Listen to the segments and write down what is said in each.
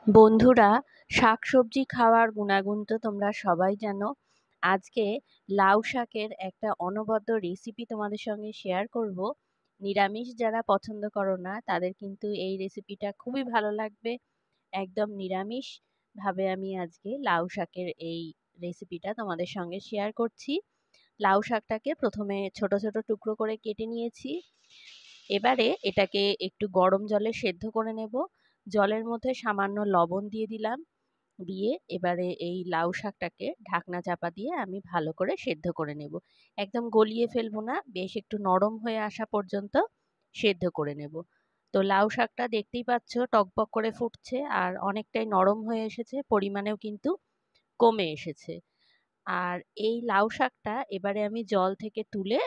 বন্ধুরা, শাকসবজি খাওয়ার গুণাগুণ তো তোমরা সবাই জানো। আজকে লাউ শাকের একটা অনবদ্য রেসিপি তোমাদের সঙ্গে শেয়ার করব। নিরামিষ যারা পছন্দ করো না তাদের কিন্তু এই রেসিপিটা খুবই ভালো লাগবে। একদম নিরামিষ ভাবে আমি আজকে লাউ শাকের এই রেসিপিটা তোমাদের সঙ্গে শেয়ার করছি। লাউ শাকটাকে প্রথমে ছোট ছোট টুকরো করে কেটে নিয়েছি। এবারে এটাকে একটু গরম জলে সেদ্ধ করে নেব। জলের মধ্যে সামান্য লবণ দিয়ে দিলাম। দিয়ে এবারে এই লাউ শাকটাকে ঢাকনা চাপা দিয়ে আমি ভালো করে সেদ্ধ করে নেব। একদম গলিয়ে ফেলবো না, বেশ একটু নরম হয়ে আসা পর্যন্ত সেদ্ধ করে নেব। তো লাউ শাকটা দেখতেই পাচ্ছ টকবক করে ফুটছে আর অনেকটাই নরম হয়ে এসেছে, পরিমাণেও কিন্তু কমে এসেছে। আর এই লাউ শাকটা এবারে আমি জল থেকে তুলে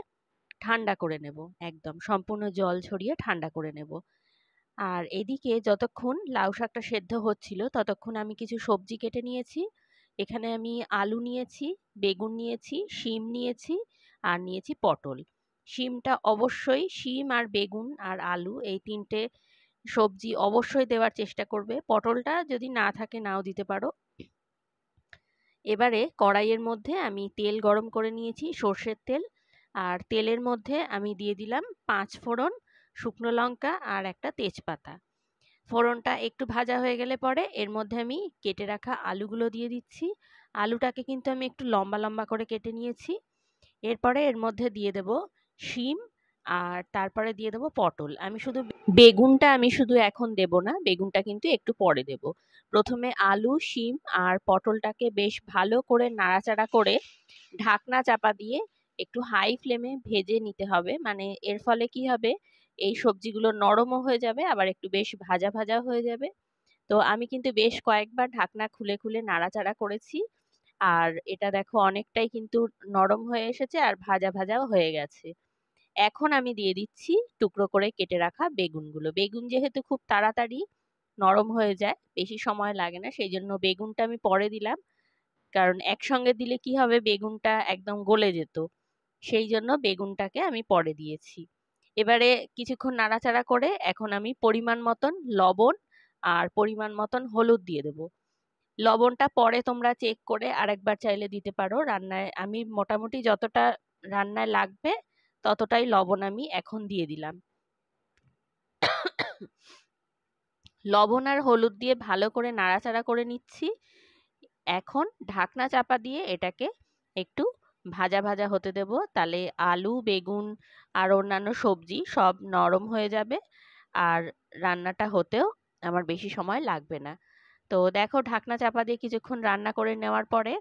ঠান্ডা করে নেব, একদম সম্পূর্ণ জল ছড়িয়ে ঠান্ডা করে নেব। আর এদিকে যতক্ষণ লাউ শাকটা সেদ্ধ হচ্ছিল ততক্ষণ আমি কিছু সবজি কেটে নিয়েছি। এখানে আমি আলু নিয়েছি, বেগুন নিয়েছি, শিম নিয়েছি আর নিয়েছি পটল। শিমটা অবশ্যই, শিম আর বেগুন আর আলু এই তিনটে সবজি অবশ্যই দেওয়ার চেষ্টা করবে। পটলটা যদি না থাকে নাও দিতে পারো। এবারে কড়াইয়ের মধ্যে আমি তেল গরম করে নিয়েছি, সর্ষের তেল। আর তেলের মধ্যে আমি দিয়ে দিলাম 5 ফোড়ন, শুকনো লঙ্কা আর একটা তেজপাতা। ফোড়নটা একটু ভাজা হয়ে গেলে পরে এর মধ্যে আমি কেটে রাখা আলুগুলো দিয়ে দিচ্ছি। আলুটাকে কিন্তু আমি একটু লম্বা লম্বা করে কেটে নিয়েছি। এরপরে এর মধ্যে দিয়ে দেব শিম আর তারপরে দিয়ে দেব পটল। বেগুনটা আমি শুধু এখন দেব না, বেগুনটা কিন্তু একটু পরে দেব। প্রথমে আলু, শিম আর পটলটাকে বেশ ভালো করে নাড়াচাড়া করে ঢাকনা চাপা দিয়ে একটু হাই ফ্লেমে ভেজে নিতে হবে। মানে এর ফলে কি হবে, এই সবজিগুলো নরমও হয়ে যাবে আবার একটু বেশ ভাজা ভাজা হয়ে যাবে। তো আমি কিন্তু বেশ কয়েকবার ঢাকনা খুলে খুলে নাড়াচাড়া করেছি। আর এটা দেখো অনেকটাই কিন্তু নরম হয়ে এসেছে আর ভাজা ভাজাও হয়ে গেছে। এখন আমি দিয়ে দিচ্ছি টুকরো করে কেটে রাখা বেগুনগুলো। বেগুন যেহেতু খুব তাড়াতাড়ি নরম হয়ে যায়, বেশি সময় লাগে না, সেই জন্য বেগুনটা আমি পরে দিলাম। কারণ একসঙ্গে দিলে কি হবে, বেগুনটা একদম গলে যেত, সেই জন্য বেগুনটাকে আমি পরে দিয়েছি। এবারে কিছুক্ষণ নাড়াচাড়া করে এখন আমি পরিমাণ মতন লবণ আর পরিমাণ মতন হলুদ দিয়ে দেবো। লবণটা পরে তোমরা চেক করে আরেকবার চাইলে দিতে পারো। রান্নায় আমি মোটামুটি যতটা রান্নায় লাগবে ততটাই লবণ আমি এখন দিয়ে দিলাম। লবণ আর হলুদ দিয়ে ভালো করে নাড়াচাড়া করে নিচ্ছি। এখন ঢাকনা চাপা দিয়ে এটাকে একটু ভাজা ভাজা হতে দেব। তাহলে আলু, বেগুন আর অন্যান্য সবজি সব নরম হয়ে যাবে আর রান্নাটা হতেও আমার বেশি সময় লাগবে না। তো দেখো ঢাকনা চাপা দিয়ে কিছুক্ষণ রান্না করে নেওয়ার পরে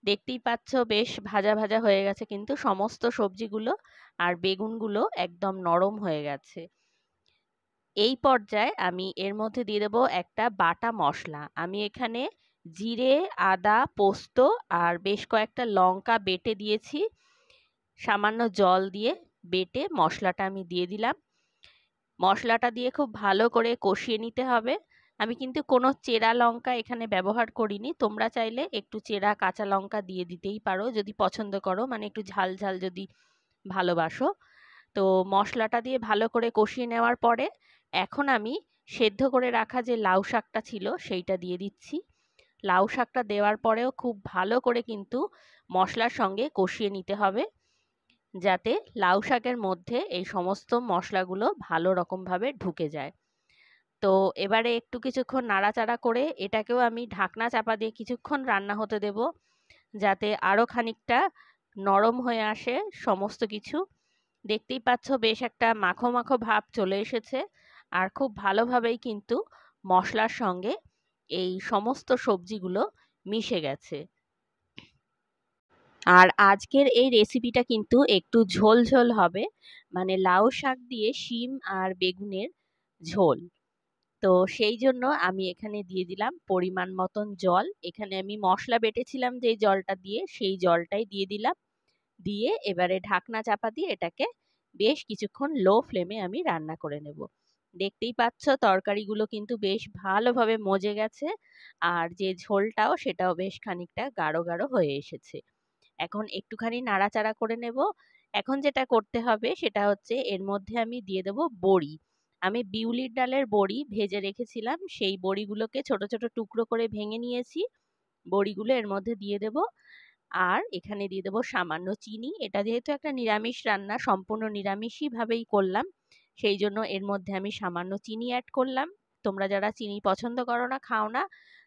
দেখতেই পাচ্ছ বেশ ভাজা ভাজা হয়ে গেছে কিন্তু সমস্ত সবজিগুলো, আর বেগুনগুলো একদম নরম হয়ে গেছে। এই পর্যায়ে আমি এর মধ্যে দিয়ে দেবো একটা বাটা মশলা। আমি এখানে জিরে, আদা, পোস্ত আর বেশ কয়েকটা লঙ্কা বেটে দিয়েছি। সামান্য জল দিয়ে বেটে মশলাটা আমি দিয়ে দিলাম। মশলাটা দিয়ে খুব ভালো করে কষিয়ে নিতে হবে। আমি কিন্তু কোনো চেরা লঙ্কা এখানে ব্যবহার করিনি, তোমরা চাইলে একটু চেরা কাঁচা লঙ্কা দিয়ে দিতেই পারো যদি পছন্দ করো, মানে একটু ঝাল ঝাল যদি ভালোবাসো। তো মশলাটা দিয়ে ভালো করে কষিয়ে নেওয়ার পরে এখন আমি সেদ্ধ করে রাখা যে লাউ শাকটা ছিল সেইটা দিয়ে দিচ্ছি। লাউ শাকটা দেওয়ার পরেও খুব ভালো করে কিন্তু মশলার সঙ্গে কষিয়ে নিতে হবে, যাতে লাউ শাকের মধ্যে এই সমস্ত মশলাগুলো ভালো রকমভাবে ঢুকে যায়। তো এবারে একটু কিছুক্ষণ নাড়াচাড়া করে এটাকেও আমি ঢাকনা চাপা দিয়ে কিছুক্ষণ রান্না হতে দেব, যাতে আরও খানিকটা নরম হয়ে আসে সমস্ত কিছু। দেখতেই পাচ্ছ বেশ একটা মাখো মাখো ভাব চলে এসেছে আর খুব ভালোভাবেই কিন্তু মশলার সঙ্গে এই সমস্ত সবজিগুলো মিশে গেছে। আর আজকের এই রেসিপিটা কিন্তু একটু ঝোল ঝোল হবে, মানে লাউ শাক দিয়ে শিম আর বেগুনের ঝোল। তো সেই জন্য আমি এখানে দিয়ে দিলাম পরিমাণ মতন জল। এখানে আমি মশলা বেটেছিলাম যে জলটা দিয়ে, সেই জলটাই দিয়ে দিলাম। দিয়ে এবারে ঢাকনা চাপা দিয়ে এটাকে বেশ কিছুক্ষণ লো ফ্লেমে আমি রান্না করে নেব। দেখতেই পাচ্ছ তরকারিগুলো কিন্তু বেশ ভালোভাবে মজে গেছে আর যে ঝোলটাও সেটাও বেশ খানিকটা গাঢ় গাঢ় হয়ে এসেছে। এখন একটুখানি নাড়াচাড়া করে নেব। এখন যেটা করতে হবে সেটা হচ্ছে এর মধ্যে আমি দিয়ে দেব বড়ি। আমি বিউলির ডালের বড়ি ভেজে রেখেছিলাম, সেই বড়িগুলোকে ছোট ছোট টুকরো করে ভেঙে নিয়েছি। বড়িগুলো এর মধ্যে দিয়ে দেব, আর এখানে দিয়ে দেবো সামান্য চিনি। এটা যেহেতু একটা নিরামিষ রান্না, সম্পূর্ণ নিরামিষই ভাবেই করলাম, সেই জন্য এর মধ্যে আমি সামান্য চিনি অ্যাড করলাম। তোমরা যারা চিনি পছন্দ করো না, খাও না,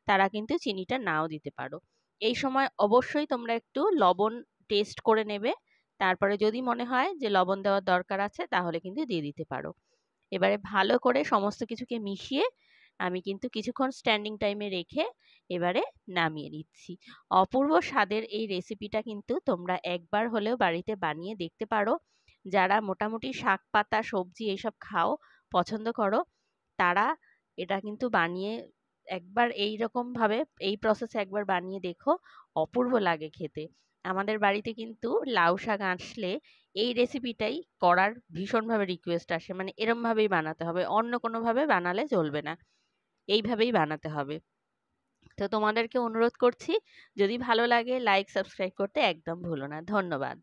তারা কিন্তু চিনিটা নাও দিতে পারো। এই সময় অবশ্যই তোমরা একটু লবণ টেস্ট করে নেবে, তারপরে যদি মনে হয় যে লবণ দেওয়ার দরকার আছে তাহলে কিন্তু দিয়ে দিতে পারো। এবারে ভালো করে সমস্ত কিছুকে মিশিয়ে আমি কিন্তু কিছুক্ষণ স্ট্যান্ডিং টাইমে রেখে এবারে নামিয়ে নিচ্ছি। অপূর্ব স্বাদের এই রেসিপিটা কিন্তু তোমরা একবার হলেও বাড়িতে বানিয়ে দেখতে পারো। যারা মোটামুটি শাক পাতা সবজি এইসব খাও, পছন্দ করো, তারা এটা কিন্তু বানিয়ে একবার এই রকম ভাবে এই প্রসেসে একবার বানিয়ে দেখো, অপূর্ব লাগে খেতে। আমাদের বাড়িতে কিন্তু লাউ শাক আসলে এই রেসিপিটাই করার ভীষণভাবে রিকোয়েস্ট আসে, মানে এরম ভাবেই বানাতে হবে, অন্য কোনো ভাবে বানালে চলবে না, এইভাবেই বানাতে হবে। তো তোমাদেরকে অনুরোধ করছি, যদি ভালো লাগে লাইক সাবস্ক্রাইব করতে একদম ভুলো না। ধন্যবাদ।